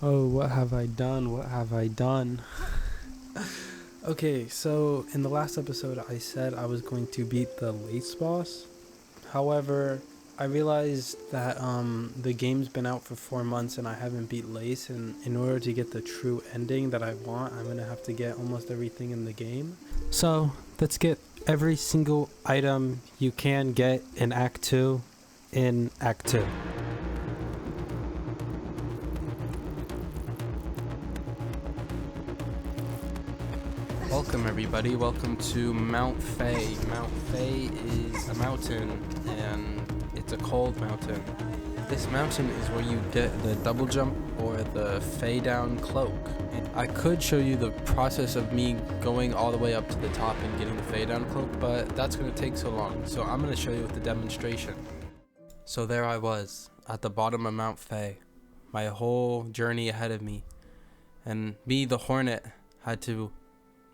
Oh, what have I done? What have I done? Okay, so in the last episode, I said I was going to beat the Lace boss. However, I realized that the game's been out for 4 months and I haven't beat Lace. And in order to get the true ending that I want, I'm gonna have to get almost everything in the game. So let's get every single item you can get in Act 2 in Act 2. Welcome everybody, welcome to Mount Fay. Mount Fay is a mountain and it's a cold mountain. This mountain is where you get the double jump or the Fay down cloak. I could show you the process of me going all the way up to the top and getting the Fay down cloak, but that's going to take so long, so I'm going to show you with the demonstration. So there I was, at the bottom of Mount Fay, my whole journey ahead of me, and me, the Hornet, had to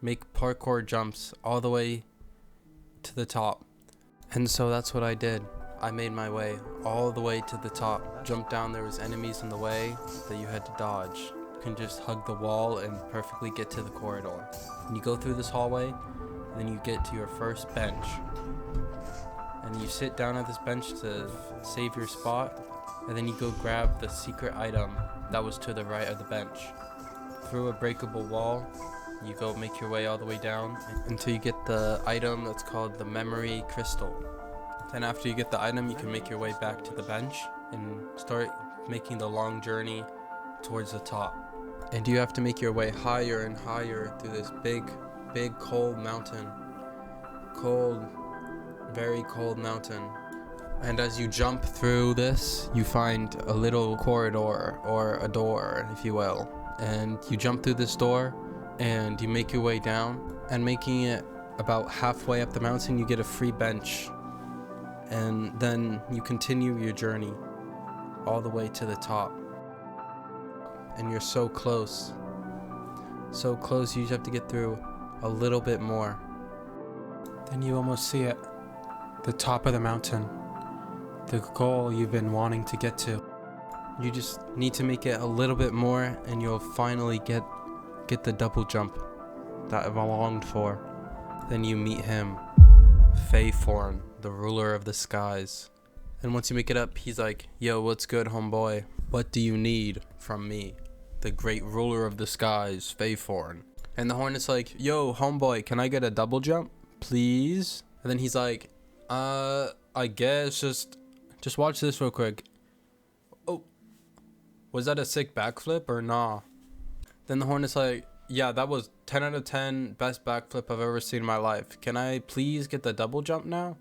make parkour jumps all the way to the top. And so that's what I did. I made my way all the way to the top. Jumped down, there was enemies in the way that you had to dodge. You can just hug the wall and perfectly get to the corridor. And you go through this hallway, and then you get to your first bench. And you sit down at this bench to save your spot, and then you go grab the secret item that was to the right of the bench. Through a breakable wall, you go make your way all the way down until you get the item that's called the memory crystal. Then after you get the item, you can make your way back to the bench and start making the long journey towards the top. And you have to make your way higher and higher through this big cold mountain. Cold, very cold mountain. And as you jump through this, you find a little corridor or a door, if you will. And you jump through this door and you make your way down, and making it about halfway up the mountain, you get a free bench. And then you continue your journey all the way to the top. And you're so close. So close, you just have to get through a little bit more. Then you almost see it. The top of the mountain. The goal you've been wanting to get to. You just need to make it a little bit more and you'll finally get the double jump that I've longed for. Then you meet him, Fayforn, the ruler of the skies. And once you make it up, he's like, "Yo, what's good, homeboy? What do you need from me, the great ruler of the skies, Fayforn?" And the Hornet's like, "Yo, homeboy, can I get a double jump, please?" And then he's like, I guess just watch this real quick." "Oh, was that a sick backflip or nah?" Then the Hornet's like, "Yeah, that was 10 out of 10 best backflip I've ever seen in my life. Can I please get the double jump now?"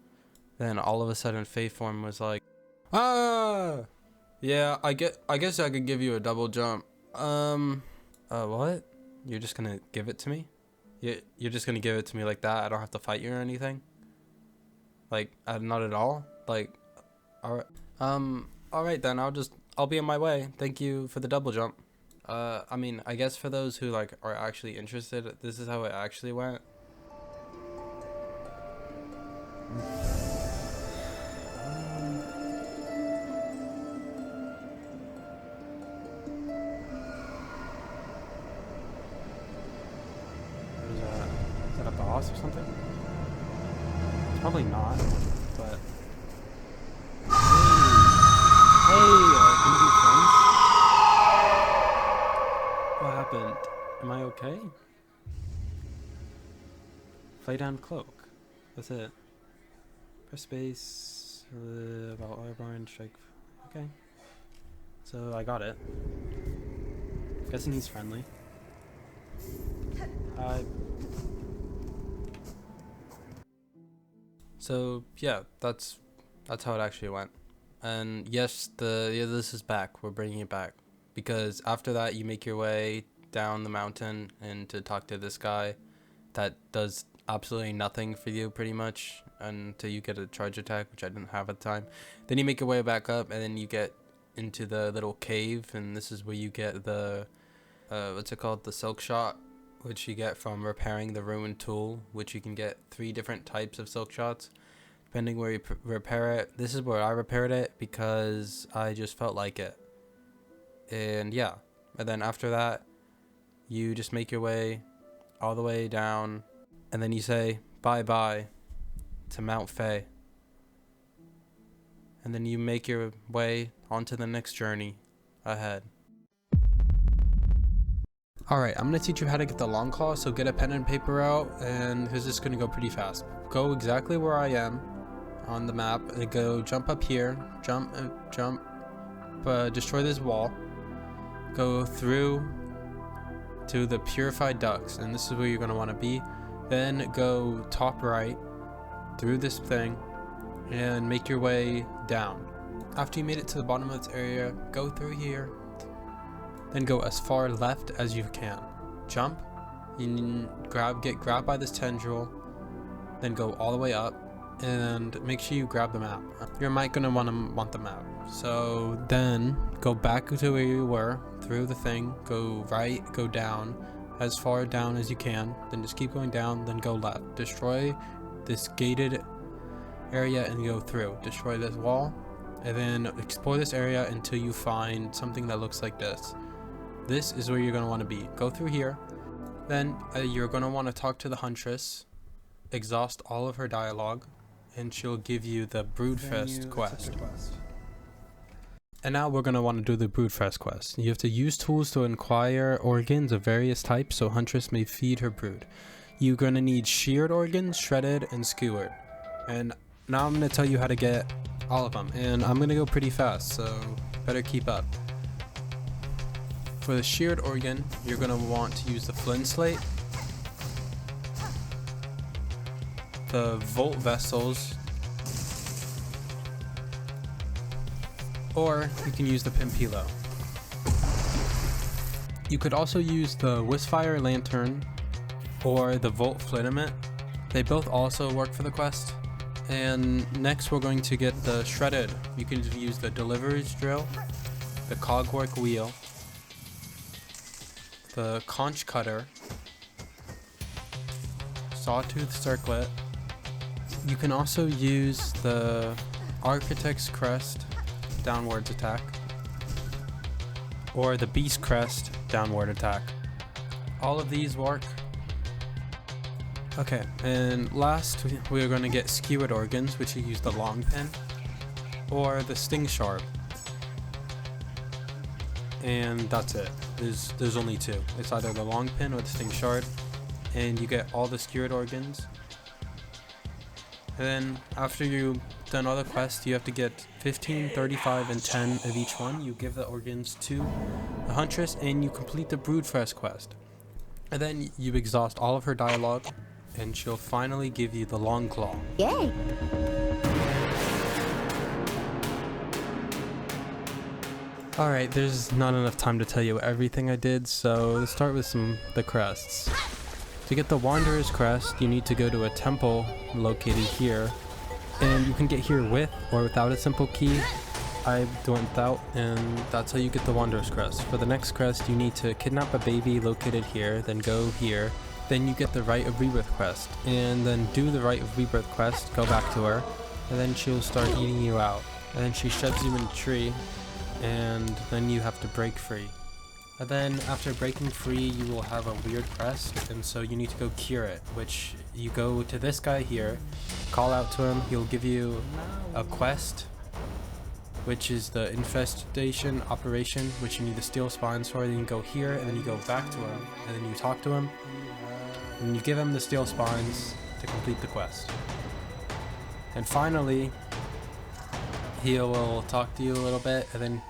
Then all of a sudden Fayform was like, "Yeah, I guess I could give you a double jump. What? You're just gonna give it to me? You're just gonna give it to me like that? I don't have to fight you or anything? Like, not at all? Like, alright then, I'll be on my way. Thank you for the double jump." I mean, I guess for those who like are actually interested, this is how it actually went. Is that a boss or something? It's probably not, but can we be friends? What happened? Am I okay? Play down cloak. That's it. Press space. About airborne strike. Okay. So I got it. Guessing he's friendly. Hi. So yeah, that's how it actually went. And yes, this is back. We're bringing it back. Because after that, you make your way down the mountain and to talk to this guy that does absolutely nothing for you pretty much until you get a charge attack, which I didn't have at the time. Then you make your way back up and then you get into the little cave, and this is where you get the what's it called, the silk shot, which you get from repairing the ruined tool, which you can get 3 different types of silk shots depending where you repair it. This is where I repaired it because I just felt like it. And yeah, And then after that, you just make your way all the way down, and then you say bye-bye to Mount Fae. And then you make your way onto the next journey ahead. Alright, I'm going to teach you how to get the long claw, so get a pen and paper out, and this is going to go pretty fast. Go exactly where I am on the map, and go jump up here, jump, destroy this wall, go through to the purified ducts, and this is where you're going to want to be. Then go top right through this thing and make your way down. After you made it to the bottom of this area, go through here, then go as far left as you can. Jump, and get grabbed by this tendril, then go all the way up, and make sure you grab the map. You're gonna want the map. So then go back to where you were, through the thing, go right, go down, as far down as you can, then just keep going down, then go left. Destroy this gated area and go through. Destroy this wall, and then explore this area until you find something that looks like this. This is where you're going to want to be. Go through here, then you're going to want to talk to the Huntress, exhaust all of her dialogue, and she'll give you the Broodfest quest. And now we're going to want to do the Broodfest quest. You have to use tools to acquire organs of various types so Huntress may feed her brood. You're going to need sheared organs, shredded, and skewered. And now I'm going to tell you how to get all of them. And I'm going to go pretty fast, so better keep up. For the sheared organ, you're going to want to use the flint slate, the volt vessels, or you can use the Pimpilo. You could also use the Wisfire Lantern or the Volt Filament. They both also work for the quest. And next we're going to get the shredded. You can use the Deliveries Drill, the Cogwork Wheel, the Conch Cutter, Sawtooth Circlet. You can also use the Architect's Crest, downwards attack, or the Beast Crest, downward attack. All of these work. Okay, and last we're going to get skewered organs, which you use the long pin or the sting sharp, and that's it. There's only two. It's either the long pin or the sting shard, and you get all the skewered organs. And then after you've done all the quests, you have to get 15, 35, and 10 of each one. You give the organs to the Huntress and you complete the Broodfest quest. And then you exhaust all of her dialogue and she'll finally give you the long claw. Yay! Alright, there's not enough time to tell you everything I did, so let's start with the crests. To get the Wanderer's Crest, you need to go to a temple located here, and you can get here with or without a simple key. I went without, and that's how you get the Wanderer's Crest. For the next crest, you need to kidnap a baby located here, then go here, then you get the Rite of Rebirth quest, and then do the Rite of Rebirth quest, go back to her, and then she'll start eating you out. And then she shoves you in a tree, and then you have to break free. And then after breaking free, you will have a weird crest, and so you need to go cure it, which you go to this guy here, call out to him, he'll give you a quest, which is the infestation operation, which you need the steel spines for. Then you go here, and then you go back to him, and then you talk to him, and you give him the steel spines to complete the quest. And finally, he will talk to you a little bit, and then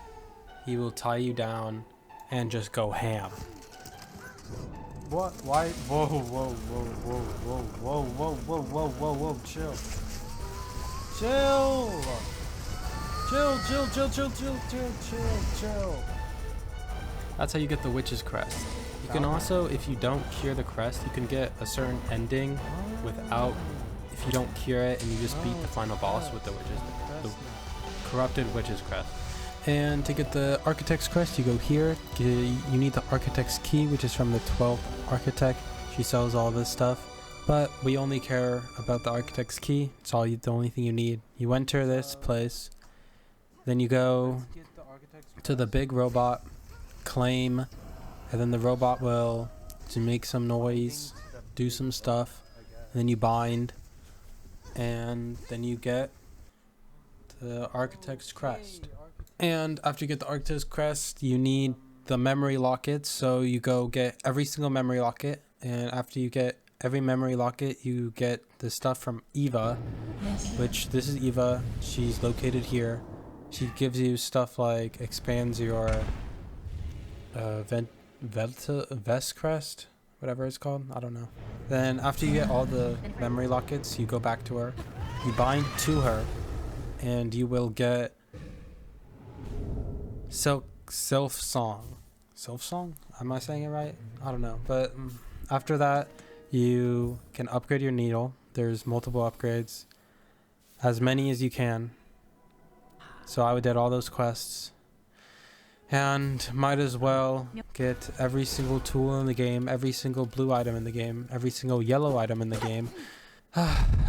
he will tie you down and just go ham. What? Why? Whoa, whoa, whoa, whoa, whoa, whoa, whoa, whoa, whoa, whoa, whoa, chill. Chill! Chill, chill, chill, chill, chill, chill, chill, chill. That's how you get the Witch's Crest. You can also, if you don't cure the crest, you can get a certain ending without, if you don't cure it and you just beat the final boss with the Corrupted Witch's Crest. And to get the Architect's Crest, you go here. You need the Architect's Key, which is from the 12th Architect. She sells all this stuff, but we only care about the Architect's Key. It's the only thing you need. You enter this place, then you go to the big robot, claim, and then the robot will to make some noise, do some stuff, and then you bind, and then you get the Architect's Crest. And after you get the Architect's Crest, you need the memory locket, so you go get every single memory locket, and after you get every memory locket, you get the stuff from Eva, which this is Eva. She's located here. She gives you stuff like expands your vest crest, whatever it's called. I don't know. Then after you get all the memory lockets, you go back to her. You bind to her, and you will get Silksong. Silksong? Am I saying it right? I don't know. But after that, you can upgrade your needle. There's multiple upgrades, as many as you can. So I did all those quests, and might as well get every single tool in the game, every single blue item in the game, every single yellow item in the game,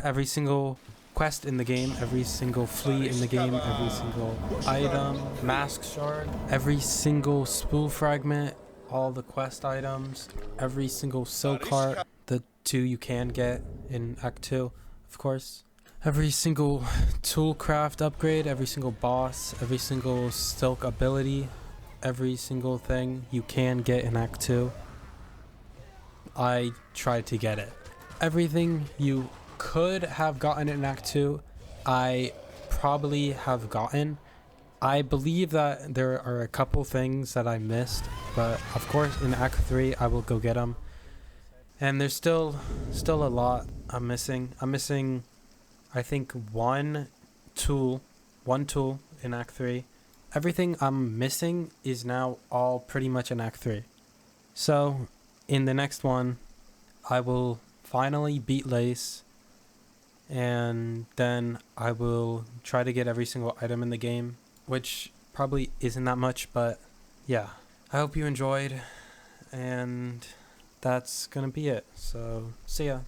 every single quest in the game, every single flea in the game, every single item, mask shard, every single spool fragment, all the quest items, every single silk heart, the 2 you can get in Act 2, of course. Every single tool craft upgrade, every single boss, every single silk ability, every single thing you can get in Act 2. I tried to get it. Everything you could have gotten in Act 2, I probably have gotten. I believe that there are a couple things that I missed, but of course in Act 3 I will go get them. And there's still a lot I'm missing. I'm missing, I think, one tool in Act 3. Everything I'm missing is now all pretty much in Act 3. So in the next one, I will finally beat Lace, and then I will try to get every single item in the game, which probably isn't that much, but yeah. I hope you enjoyed, and that's gonna be it. So see ya.